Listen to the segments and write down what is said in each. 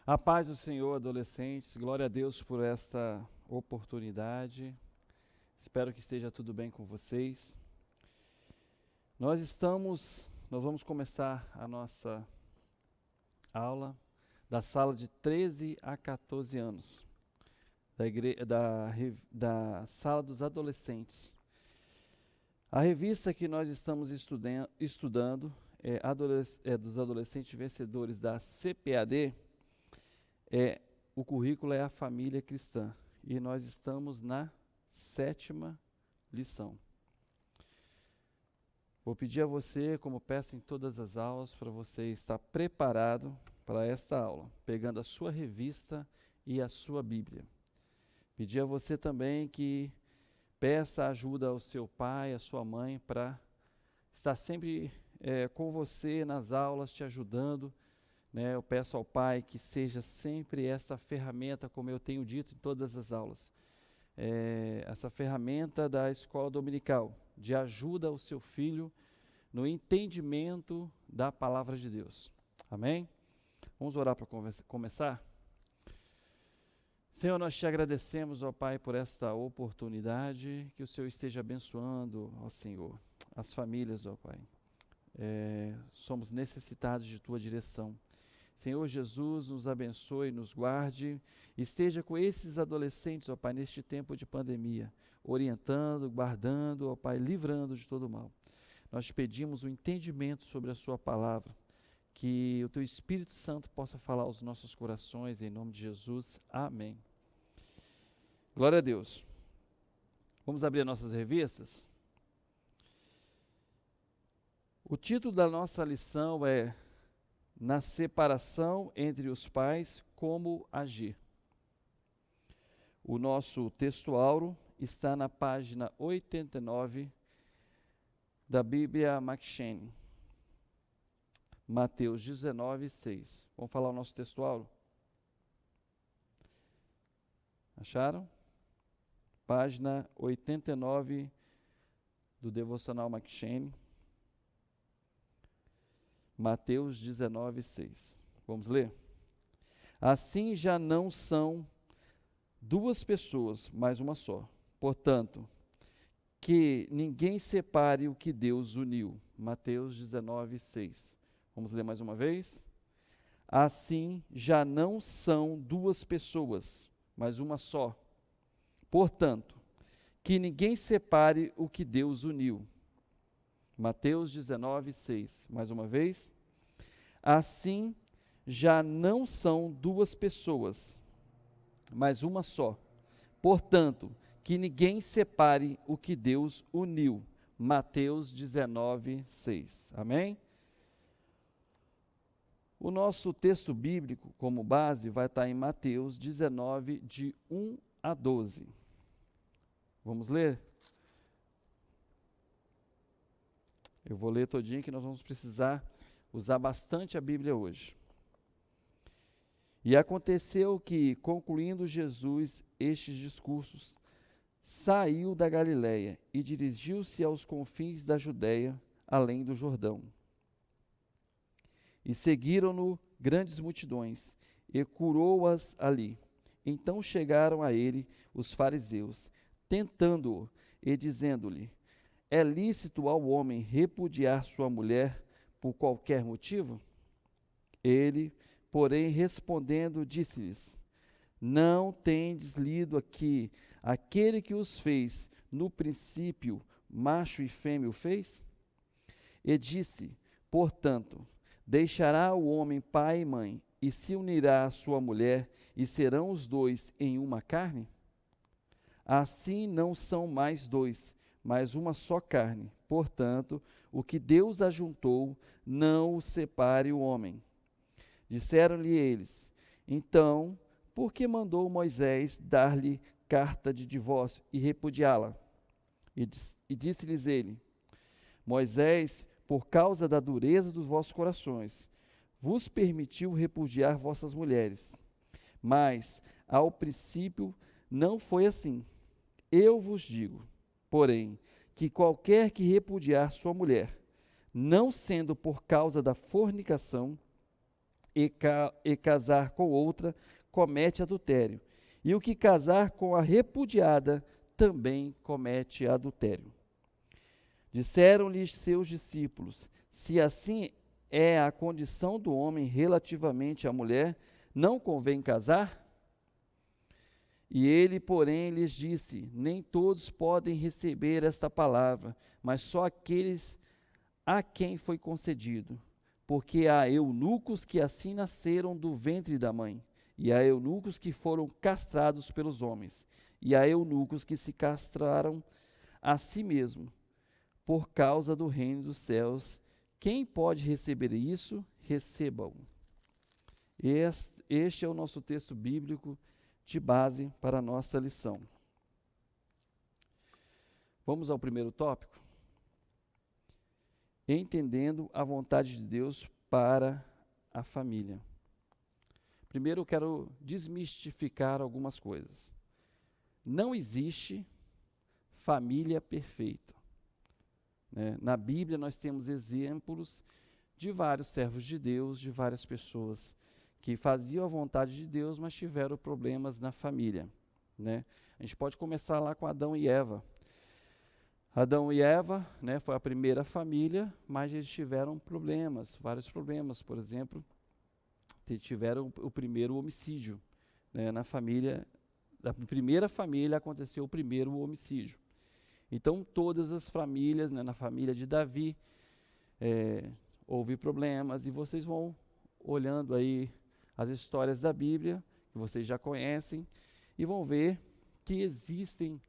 A paz do Senhor, adolescentes, glória a Deus por esta oportunidade. Espero que esteja tudo bem com vocês. Nós vamos começar a nossa aula da sala de 13 a 14 anos, da sala dos adolescentes. A revista que nós estamos estudando é dos adolescentes vencedores da CPAD. O currículo é a família cristã e nós estamos na 7ª lição. Vou pedir a você, como peço em todas as aulas, para você estar preparado para esta aula, pegando a sua revista e a sua Bíblia. Pedir a você também que peça ajuda ao seu pai, à sua mãe, para estar sempre com você nas aulas, te ajudando. Eu peço ao Pai que seja sempre essa ferramenta, como eu tenho dito em todas as aulas, essa ferramenta da escola dominical, de ajuda ao seu filho no entendimento da palavra de Deus. Amém? Vamos orar para começar? Senhor, nós te agradecemos, ó Pai, por esta oportunidade, que o Senhor esteja abençoando, ó Senhor, as famílias, ó Pai. Somos necessitados de Tua direção. Senhor Jesus, nos abençoe, nos guarde, esteja com esses adolescentes, ó Pai, neste tempo de pandemia, orientando, guardando, ó Pai, livrando de todo mal. Nós te pedimos o entendimento sobre a sua palavra, que o Teu Espírito Santo possa falar aos nossos corações, em nome de Jesus. Amém. Glória a Deus. Vamos abrir nossas revistas? O título da nossa lição é Na separação entre os pais, como agir. O nosso textuário está na página 89 da Bíblia McCheyne, Mateus 19, 6. Vamos falar o nosso textuário? Acharam? Página 89 do Devocional McCheyne, Mateus 19, 6. Vamos ler? Assim já não são duas pessoas, mas uma só. Portanto, que ninguém separe o que Deus uniu. Mateus 19, 6. Vamos ler mais uma vez? Assim já não são duas pessoas, mas uma só. Portanto, que ninguém separe o que Deus uniu. Mateus 19, 6. Mais uma vez. Assim, já não são duas pessoas, mas uma só. Portanto, que ninguém separe o que Deus uniu. Mateus 19, 6. Amém? O nosso texto bíblico, como base, vai estar em Mateus 19, de 1 a 12. Vamos ler? Eu vou ler todinho que nós vamos precisar usar bastante a Bíblia hoje. E aconteceu que, concluindo Jesus estes discursos, saiu da Galiléia e dirigiu-se aos confins da Judéia, além do Jordão. E seguiram-no grandes multidões, e curou-as ali. Então chegaram a ele os fariseus, tentando-o e dizendo-lhe: é lícito ao homem repudiar sua mulher por qualquer motivo? Ele, porém, respondendo, disse-lhes: não tendes lido aqui aquele que os fez, no princípio, macho e fêmea o fez? E disse: portanto, deixará o homem pai e mãe, e se unirá à sua mulher, e serão os dois em uma carne? Assim não são mais dois, mas uma só carne. Portanto, o que Deus ajuntou, não o separe o homem. Disseram-lhe eles: então, por que mandou Moisés dar-lhe carta de divórcio e repudiá-la? E disse-lhes ele: Moisés, por causa da dureza dos vossos corações, vos permitiu repudiar vossas mulheres. Mas, ao princípio, não foi assim. Eu vos digo, porém, que qualquer que repudiar sua mulher, não sendo por causa da fornicação, e casar com outra, comete adultério. E o que casar com a repudiada também comete adultério. Disseram-lhe seus discípulos: se assim é a condição do homem relativamente à mulher, não convém casar? E ele, porém, lhes disse: nem todos podem receber esta palavra, mas só aqueles a quem foi concedido. Porque há eunucos que assim nasceram do ventre da mãe, e há eunucos que foram castrados pelos homens, e há eunucos que se castraram a si mesmos, por causa do reino dos céus. Quem pode receber isso, receba-o. Este é o nosso texto bíblico de base para a nossa lição. Vamos ao primeiro tópico? Entendendo a vontade de Deus para a família. Primeiro eu quero desmistificar algumas coisas. Não existe família perfeita. Na Bíblia nós temos exemplos de vários servos de Deus, de várias pessoas que faziam a vontade de Deus, mas tiveram problemas na família. A gente pode começar lá com Adão e Eva. Adão e Eva, foi a primeira família, mas eles tiveram problemas, vários problemas. Por exemplo, tiveram o primeiro homicídio. Na família, da primeira família aconteceu o primeiro homicídio. Então, todas as famílias, na família de Davi, houve problemas, e vocês vão olhando aí as histórias da Bíblia, que vocês já conhecem, e vão ver que existem,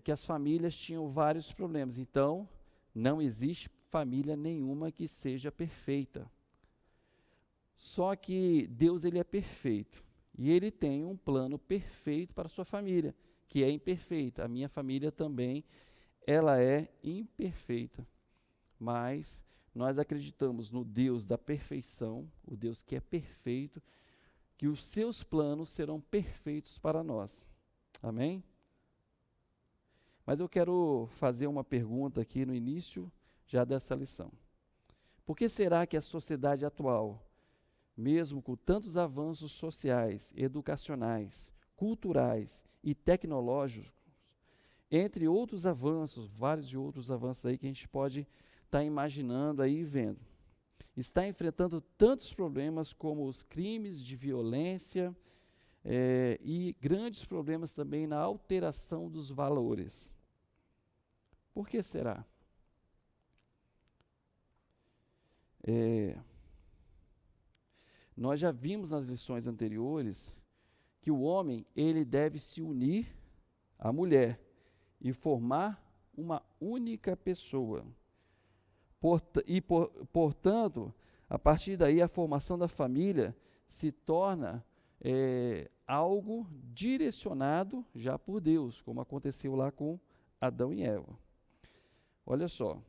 que as famílias tinham vários problemas. Então, não existe família nenhuma que seja perfeita. Só que Deus, ele é perfeito, e ele tem um plano perfeito para a sua família, que é imperfeita. A minha família também, ela é imperfeita, mas nós acreditamos no Deus da perfeição, o Deus que é perfeito, que os seus planos serão perfeitos para nós. Amém? Mas eu quero fazer uma pergunta aqui no início já dessa lição. Por que será que a sociedade atual, mesmo com tantos avanços sociais, educacionais, culturais e tecnológicos, entre outros avanços, vários outros avanços aí que a gente pode estar imaginando aí e vendo, está enfrentando tantos problemas como os crimes de violência e grandes problemas também na alteração dos valores? Por que será? Nós já vimos nas lições anteriores que o homem, ele deve se unir à mulher e formar uma única pessoa. Portanto, a partir daí, a formação da família se torna algo direcionado já por Deus, como aconteceu lá com Adão e Eva. Olha só,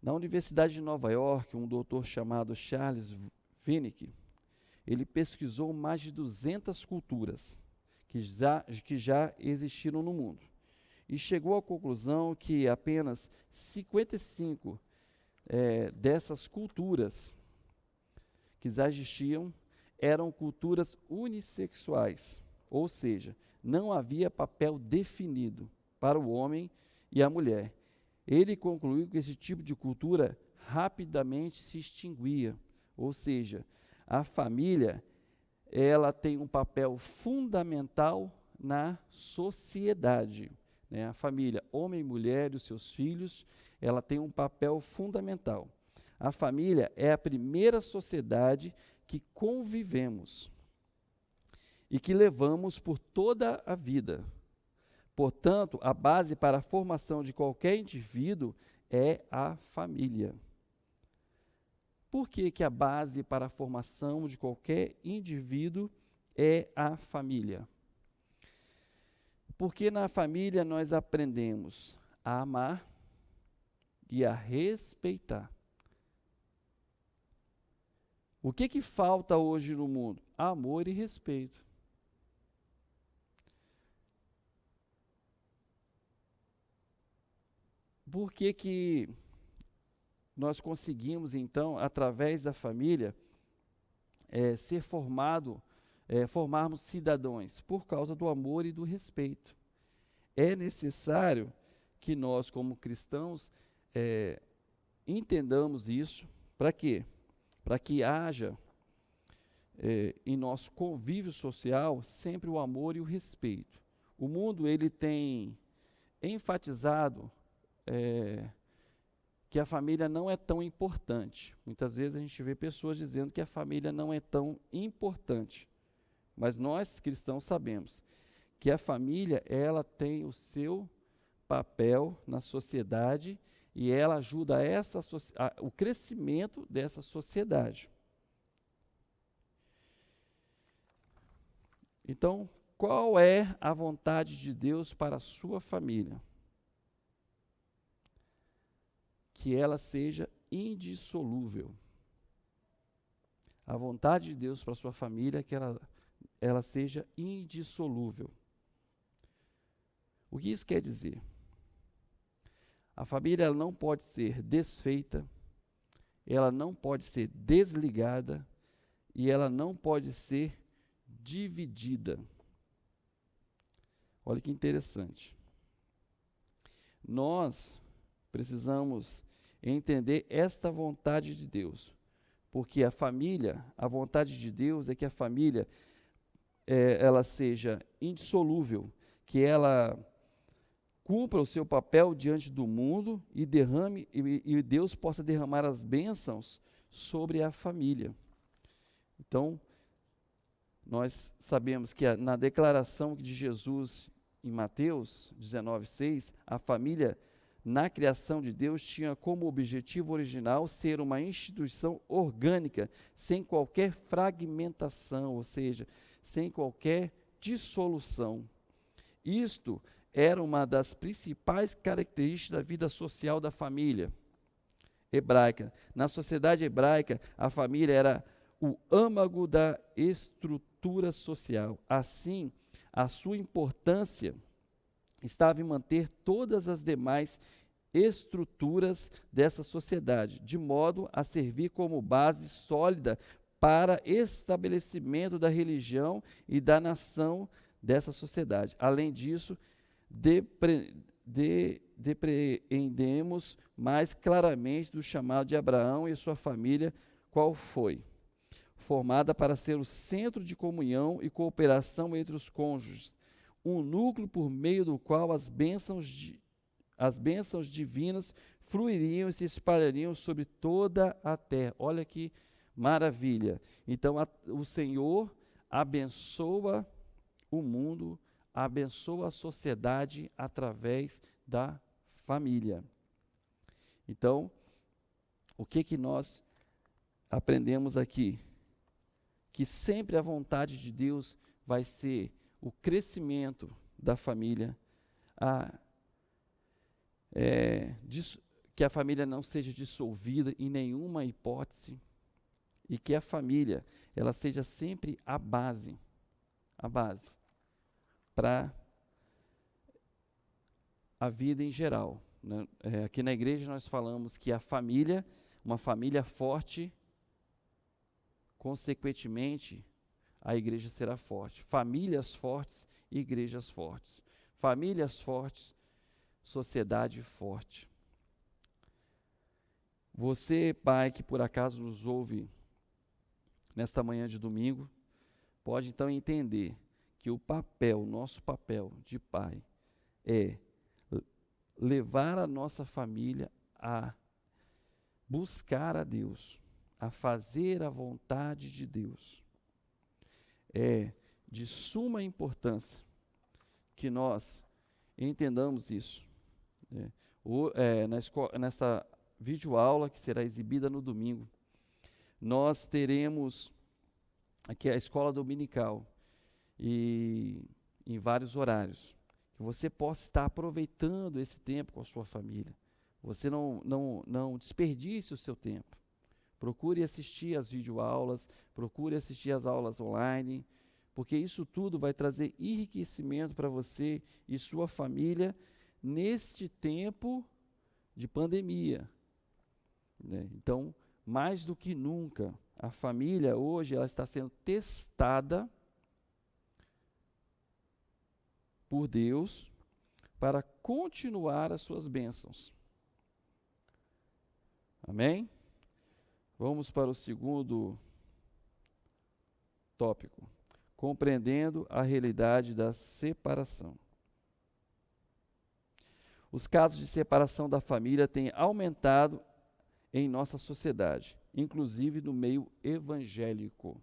na Universidade de Nova York, um doutor chamado Charles Winnick, ele pesquisou mais de 200 culturas que já existiram no mundo, e chegou à conclusão que apenas 55 dessas culturas que já existiam eram culturas unissexuais, ou seja, não havia papel definido para o homem e a mulher. Ele concluiu que esse tipo de cultura rapidamente se extinguia, ou seja, a família, ela tem um papel fundamental na sociedade. A família, homem e mulher e os seus filhos, ela tem um papel fundamental. A família é a primeira sociedade que convivemos e que levamos por toda a vida. Portanto, a base para a formação de qualquer indivíduo é a família. Por que a base para a formação de qualquer indivíduo é a família? Porque na família nós aprendemos a amar e a respeitar. O que falta hoje no mundo? Amor e respeito. Por que nós conseguimos, então, através da família, formarmos cidadãos, por causa do amor e do respeito. É necessário que nós, como cristãos, entendamos isso. Para quê? Para que haja em nosso convívio social sempre o amor e o respeito. O mundo ele tem enfatizado que a família não é tão importante. Muitas vezes a gente vê pessoas dizendo que a família não é tão importante. Mas nós cristãos sabemos que a família ela tem o seu papel na sociedade e ela ajuda o crescimento dessa sociedade. Então, qual é a vontade de Deus para a sua família? Que ela seja indissolúvel. A vontade de Deus para a sua família é que ela seja indissolúvel. O que isso quer dizer? A família ela não pode ser desfeita, ela não pode ser desligada e ela não pode ser dividida. Olha que interessante. Nós precisamos entender esta vontade de Deus, porque a vontade de Deus é que a família ela seja indissolúvel, que ela cumpra o seu papel diante do mundo e e Deus possa derramar as bênçãos sobre a família. Então, nós sabemos que na declaração de Jesus em Mateus 19:6, a família na criação de Deus tinha como objetivo original ser uma instituição orgânica, sem qualquer fragmentação, ou seja, sem qualquer dissolução. Isto era uma das principais características da vida social da família hebraica. Na sociedade hebraica, a família era o âmago da estrutura social. Assim, a sua importância estava em manter todas as demais estruturas dessa sociedade, de modo a servir como base sólida para estabelecimento da religião e da nação dessa sociedade. Além disso, depreendemos mais claramente do chamado de Abraão e sua família, qual foi? Formada para ser o centro de comunhão e cooperação entre os cônjuges, um núcleo por meio do qual as bênçãos divinas fluiriam e se espalhariam sobre toda a terra. Olha que maravilha. Então, o Senhor abençoa o mundo, abençoa a sociedade através da família. Então, o que nós aprendemos aqui? Que sempre a vontade de Deus vai ser o crescimento da família, que a família não seja dissolvida em nenhuma hipótese, e que a família ela seja sempre a base para a vida em geral. Né? Aqui na igreja nós falamos que uma família forte, consequentemente, a igreja será forte. Famílias fortes, igrejas fortes. Famílias fortes, sociedade forte. Você, pai, que por acaso nos ouve nesta manhã de domingo, pode então entender que nosso papel de pai é levar a nossa família a buscar a Deus, a fazer a vontade de Deus. É de suma importância que nós entendamos isso. Nessa videoaula que será exibida no domingo, nós teremos aqui a escola dominical e em vários horários, que você possa estar aproveitando esse tempo com a sua família. Você não desperdice o seu tempo. Procure assistir às videoaulas, procure assistir às aulas online, porque isso tudo vai trazer enriquecimento para você e sua família neste tempo de pandemia. né? Então, mais do que nunca, a família hoje ela está sendo testada por Deus para continuar as suas bênçãos. Amém? Vamos para o segundo tópico. Compreendendo a realidade da separação. Os casos de separação da família têm aumentado em nossa sociedade, inclusive no meio evangélico.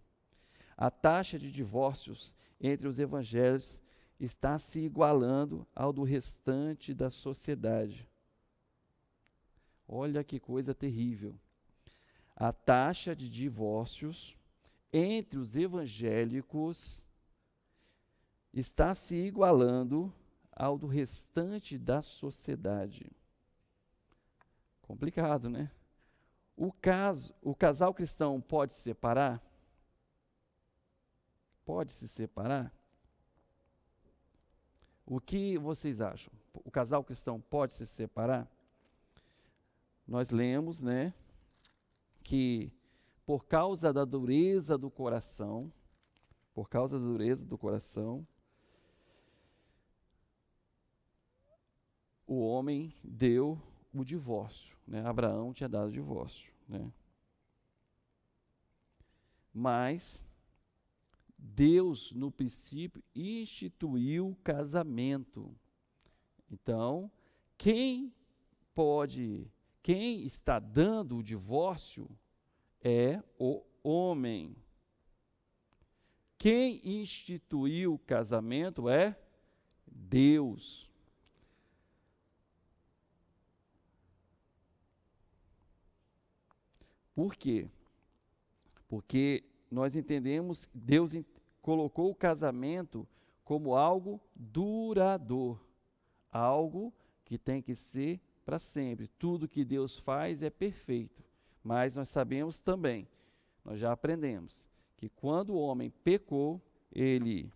A taxa de divórcios entre os evangélicos está se igualando ao do restante da sociedade. Olha que coisa terrível. A taxa de divórcios entre os evangélicos está se igualando ao do restante da sociedade. Complicado, né? O casal cristão pode se separar? Pode se separar? O que vocês acham? O casal cristão pode se separar? Nós lemos, né, que por causa da dureza do coração, o homem deu o divórcio, né? Abraão tinha dado o divórcio, né? Mas Deus, no princípio, instituiu o casamento. Então, quem está dando o divórcio é o homem. Quem instituiu o casamento é Deus. Por quê? Porque nós entendemos que Deus colocou o casamento como algo duradouro, algo que tem que ser para sempre. Tudo que Deus faz é perfeito, mas nós sabemos também, nós já aprendemos, que quando o homem pecou, ele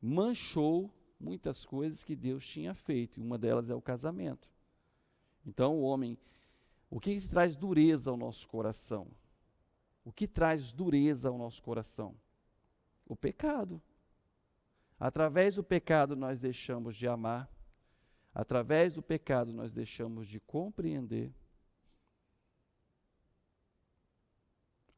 manchou muitas coisas que Deus tinha feito, e uma delas é o casamento. Então o que traz dureza ao nosso coração? O que traz dureza ao nosso coração? O pecado. Através do pecado nós deixamos de amar, através do pecado nós deixamos de compreender,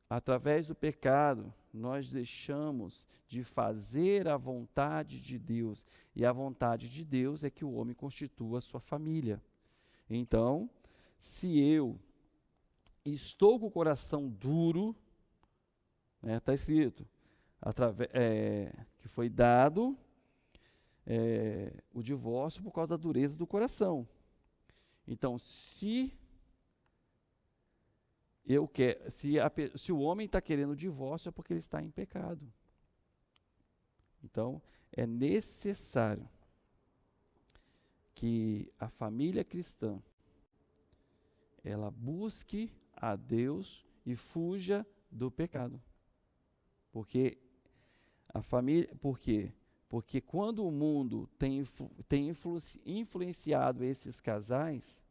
através do pecado nós deixamos de fazer a vontade de Deus, e a vontade de Deus é que o homem constitua a sua família. Então, se eu estou com o coração duro, está escrito, que foi dado o divórcio por causa da dureza do coração. Então, se o homem está querendo o divórcio, é porque ele está em pecado. Então, é necessário que a família cristã ela busque a Deus e fuja do pecado. Porque por quê? Porque quando o mundo tem influenciado esses casais,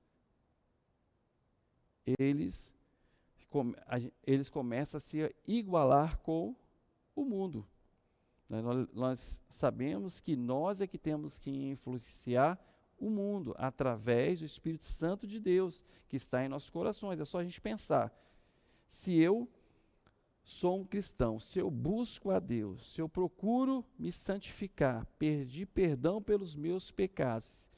eles começam a se igualar com o mundo. Nós sabemos que nós é que temos que influenciar o mundo através do Espírito Santo de Deus que está em nossos corações. É só a gente pensar. Se eu sou um cristão, se eu busco a Deus, se eu procuro me santificar, pedir perdão pelos meus pecados,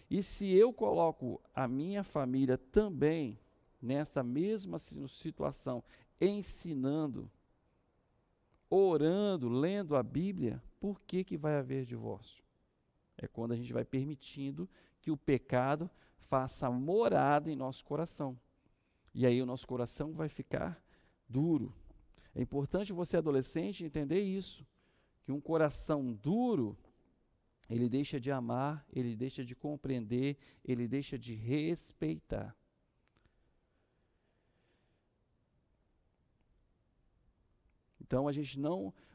e se eu coloco a minha família também nessa mesma situação, ensinando, orando, lendo a Bíblia, por que vai haver divórcio? É quando a gente vai permitindo que o pecado faça morada em nosso coração. E aí o nosso coração vai ficar duro. É importante você, adolescente, entender isso, que um coração duro, ele deixa de amar, ele deixa de compreender, ele deixa de respeitar. Então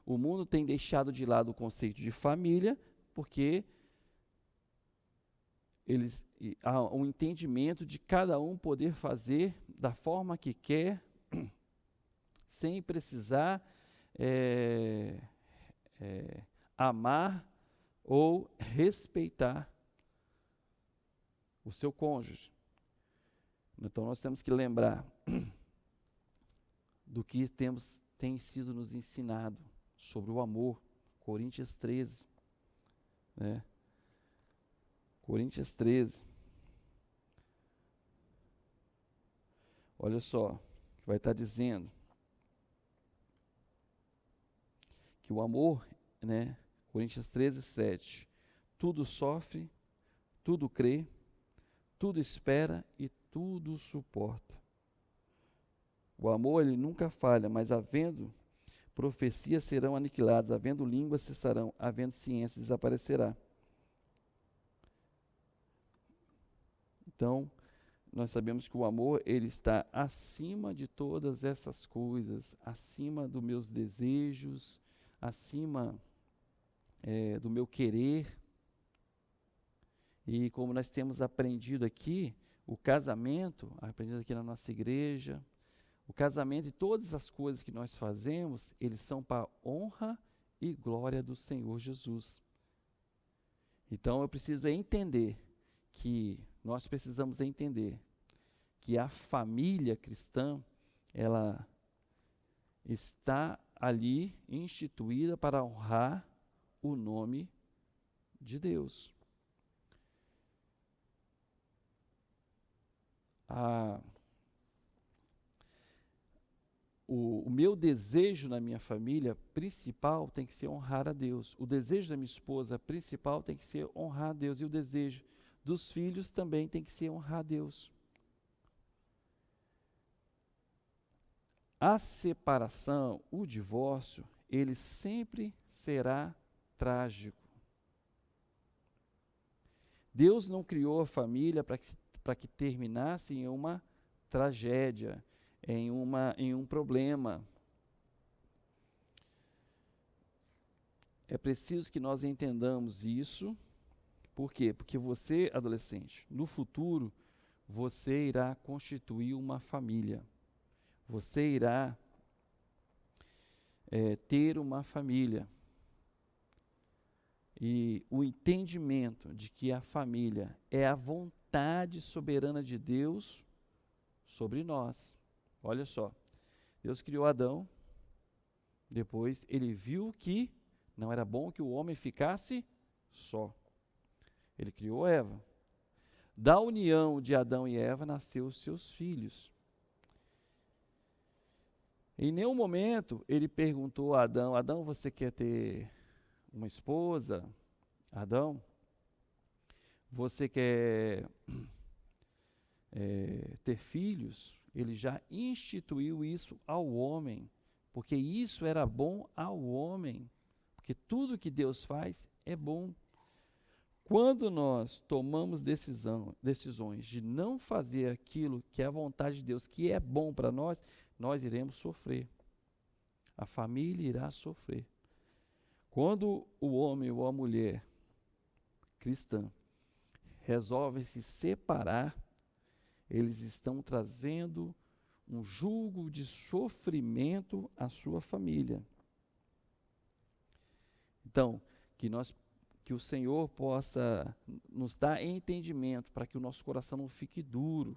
o mundo tem deixado de lado o conceito de família, porque há um entendimento de cada um poder fazer da forma que quer, sem precisar amar ou respeitar o seu cônjuge. Então nós temos que lembrar do que tem sido nos ensinado sobre o amor. Coríntios 13. Né? Coríntios 13. Olha só, que vai estar dizendo que o amor, né? Coríntios 13, 7. Tudo sofre, tudo crê, tudo espera e tudo suporta. O amor, ele nunca falha, mas havendo profecias serão aniquiladas, havendo línguas cessarão, havendo ciência desaparecerá. Então, nós sabemos que o amor, ele está acima de todas essas coisas, acima dos meus desejos, acima do meu querer. E como nós temos aprendido aqui, o casamento, aprendido aqui na nossa igreja, o casamento e todas as coisas que nós fazemos, eles são para a honra e glória do Senhor Jesus. Então eu preciso entender nós precisamos entender que a família cristã, ela está ali instituída para honrar o nome de Deus. O meu desejo na minha família principal tem que ser honrar a Deus. O desejo da minha esposa principal tem que ser honrar a Deus. E o desejo dos filhos também tem que ser honrar a Deus. A separação, o divórcio, ele sempre será trágico. Deus não criou a família para que terminasse em uma tragédia, em um problema. É preciso que nós entendamos isso. Por quê? Porque você, adolescente, no futuro, você irá constituir uma família. Você irá ter uma família. E o entendimento de que a família é a vontade soberana de Deus sobre nós. Olha só, Deus criou Adão, depois ele viu que não era bom que o homem ficasse só. Ele criou Eva. Da união de Adão e Eva nasceu os seus filhos. Em nenhum momento ele perguntou a Adão: Adão, você quer ter uma esposa? Adão, você quer ter filhos? Ele já instituiu isso ao homem, porque isso era bom ao homem, porque tudo que Deus faz é bom. Quando nós tomamos decisões de não fazer aquilo que é a vontade de Deus, que é bom para nós, nós iremos sofrer. A família irá sofrer. Quando o homem ou a mulher cristã resolvem se separar, eles estão trazendo um jugo de sofrimento à sua família. Então, que o Senhor possa nos dar entendimento para que o nosso coração não fique duro.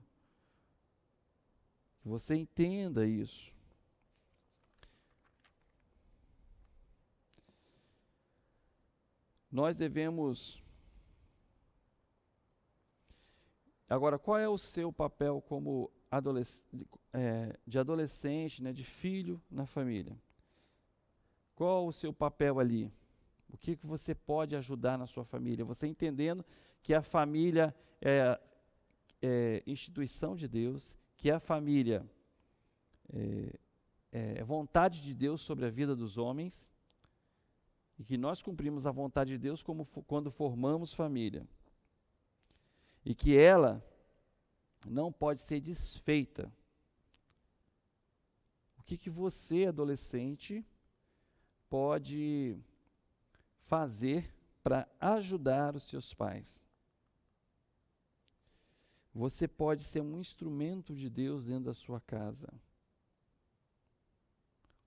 Que você entenda isso. Nós devemos... Agora, qual é o seu papel como de adolescente, né, de filho na família? Qual o seu papel ali? O que você pode ajudar na sua família? Você entendendo que a família é instituição de Deus, que a família é vontade de Deus sobre a vida dos homens, e que nós cumprimos a vontade de Deus quando formamos família. E que ela não pode ser desfeita. O que você, adolescente, pode fazer para ajudar os seus pais? Você pode ser um instrumento de Deus dentro da sua casa,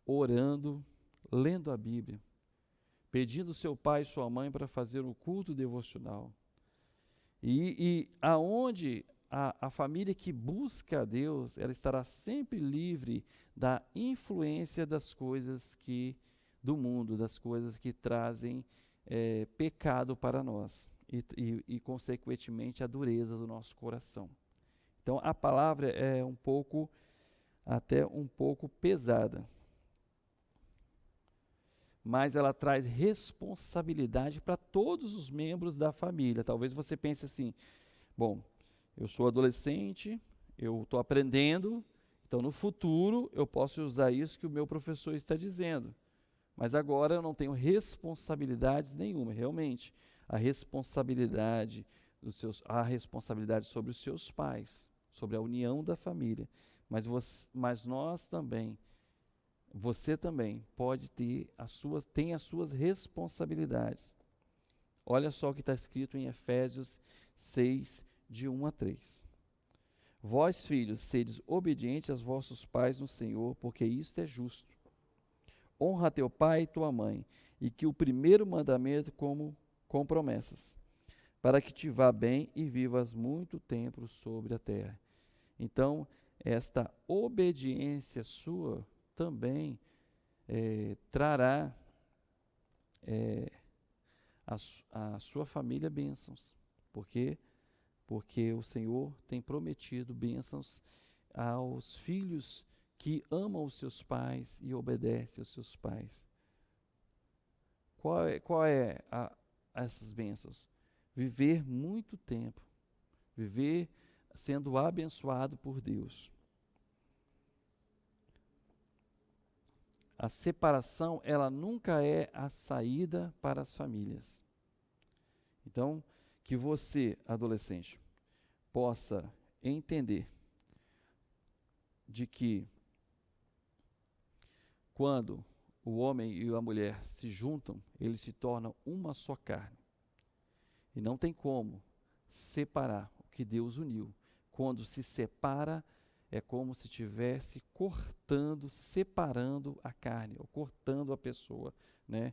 orando, lendo a Bíblia, pedindo seu pai e sua mãe para fazer o culto devocional. E aonde a família que busca a Deus, ela estará sempre livre da influência das coisas do mundo, das coisas que trazem pecado para nós e, consequentemente, a dureza do nosso coração. Então, a palavra é até um pouco pesada, mas ela traz responsabilidade para todos os membros da família. Talvez você pense assim, bom, eu sou adolescente, eu estou aprendendo, então no futuro eu posso usar isso que o meu professor está dizendo. Mas agora eu não tenho responsabilidades nenhuma, realmente. A responsabilidade sobre os seus pais, sobre a união da família. Mas nós também, você também pode ter tem as suas responsabilidades. Olha só o que está escrito em Efésios 6, de 1 a 3. Vós, filhos, sedes obedientes aos vossos pais no Senhor, porque isto é justo. Honra teu pai e tua mãe, e que o primeiro mandamento com promessas, para que te vá bem e vivas muito tempo sobre a terra. Então, esta obediência sua também trará a sua família bênçãos, porque o Senhor tem prometido bênçãos aos filhos que amam os seus pais e obedecem aos seus pais. Qual é essas bênçãos? Viver muito tempo, viver sendo abençoado por Deus. A separação, ela nunca é a saída para as famílias. Então, que você, adolescente, possa entender de que quando o homem e a mulher se juntam, eles se tornam uma só carne. E não tem como separar o que Deus uniu. Quando se separa, é como se estivesse cortando, separando a carne, ou cortando a pessoa, né?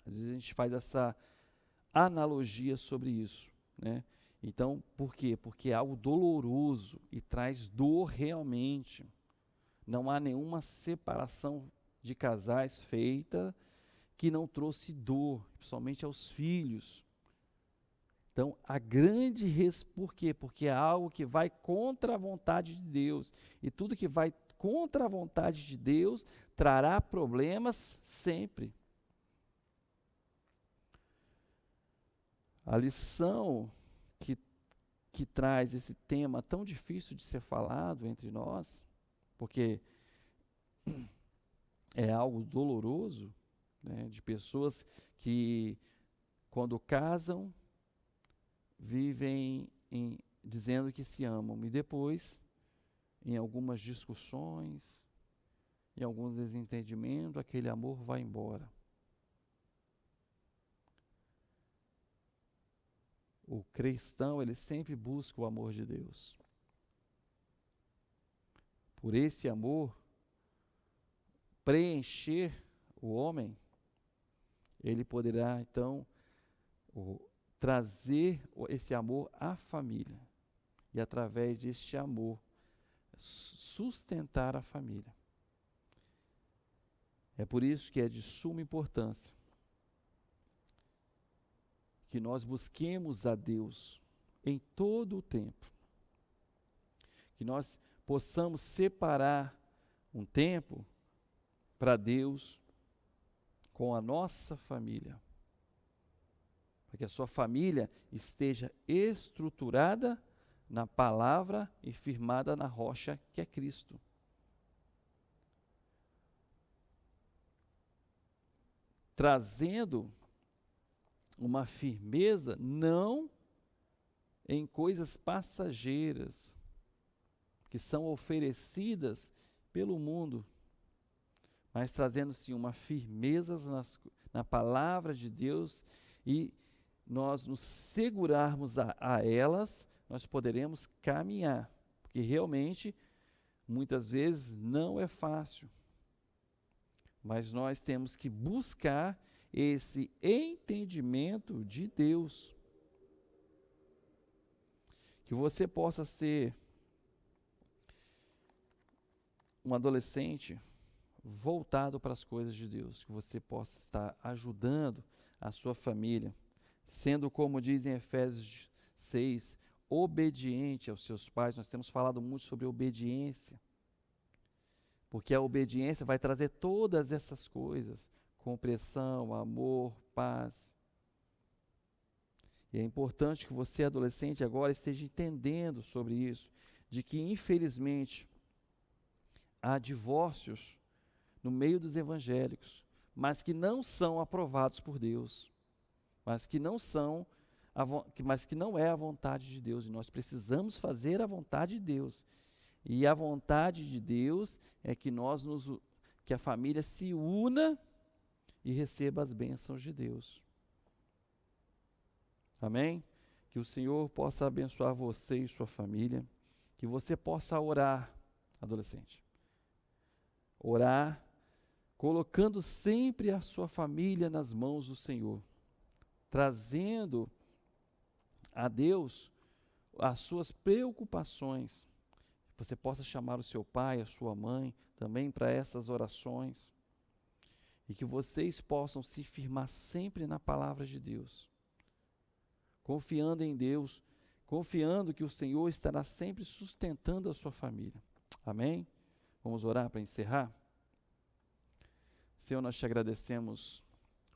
Às vezes a gente faz essa analogia sobre isso, né? Então, por quê? Porque é algo doloroso e traz dor realmente. Não há nenhuma separação de casais feita que não trouxe dor, principalmente aos filhos. Então, por quê? Porque é algo que vai contra a vontade de Deus. E tudo que vai contra a vontade de Deus trará problemas sempre. A lição que traz esse tema tão difícil de ser falado entre nós, porque é algo doloroso, né, de pessoas que, quando casam, vivem dizendo que se amam e depois, em algumas discussões, em alguns desentendimentos, aquele amor vai embora. O cristão, ele sempre busca o amor de Deus. Por esse amor preencher o homem, ele poderá, então, trazer esse amor à família. E, através deste amor, sustentar a família. É por isso que é de suma importância que nós busquemos a Deus em todo o tempo. Que nós possamos separar um tempo para Deus com a nossa família. Para que a sua família esteja estruturada na palavra e firmada na rocha que é Cristo. Trazendo uma firmeza não em coisas passageiras que são oferecidas pelo mundo, mas trazendo sim uma firmeza na palavra de Deus e nós nos segurarmos a elas, nós poderemos caminhar, porque realmente, muitas vezes, não é fácil. Mas nós temos que buscar esse entendimento de Deus. Que você possa ser um adolescente voltado para as coisas de Deus, que você possa estar ajudando a sua família, sendo, como diz em Efésios 6, obediente aos seus pais. Nós temos falado muito sobre obediência, porque a obediência vai trazer todas essas coisas, compreensão, amor, paz. E é importante que você, adolescente, agora esteja entendendo sobre isso, de que, infelizmente, há divórcios no meio dos evangélicos, mas que não são aprovados por Deus, mas que não é a vontade de Deus, e nós precisamos fazer a vontade de Deus. E a vontade de Deus é que que a família se una e receba as bênçãos de Deus. Amém? Que o Senhor possa abençoar você e sua família, que você possa orar, adolescente. Orar, colocando sempre a sua família nas mãos do Senhor, trazendo a Deus as suas preocupações. Você possa chamar o seu pai, a sua mãe, também para essas orações, e que vocês possam se firmar sempre na palavra de Deus, confiando em Deus, confiando que o Senhor estará sempre sustentando a sua família. Amém? Vamos orar para encerrar? Senhor, nós te agradecemos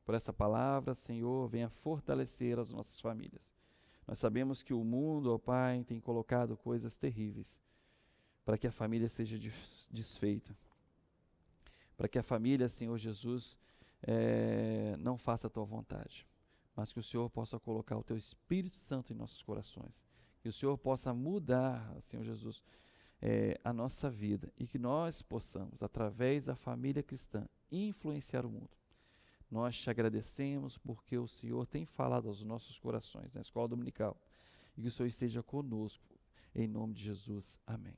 por essa palavra. Senhor, venha fortalecer as nossas famílias. Nós sabemos que o mundo, ó Pai, tem colocado coisas terríveis para que a família seja desfeita, para que a família, Senhor Jesus, não faça a tua vontade, mas que o Senhor possa colocar o teu Espírito Santo em nossos corações, que o Senhor possa mudar, Senhor Jesus, a nossa vida, e que nós possamos, através da família cristã, influenciar o mundo. Nós te agradecemos porque o Senhor tem falado aos nossos corações na escola dominical, e que o Senhor esteja conosco, em nome de Jesus. Amém.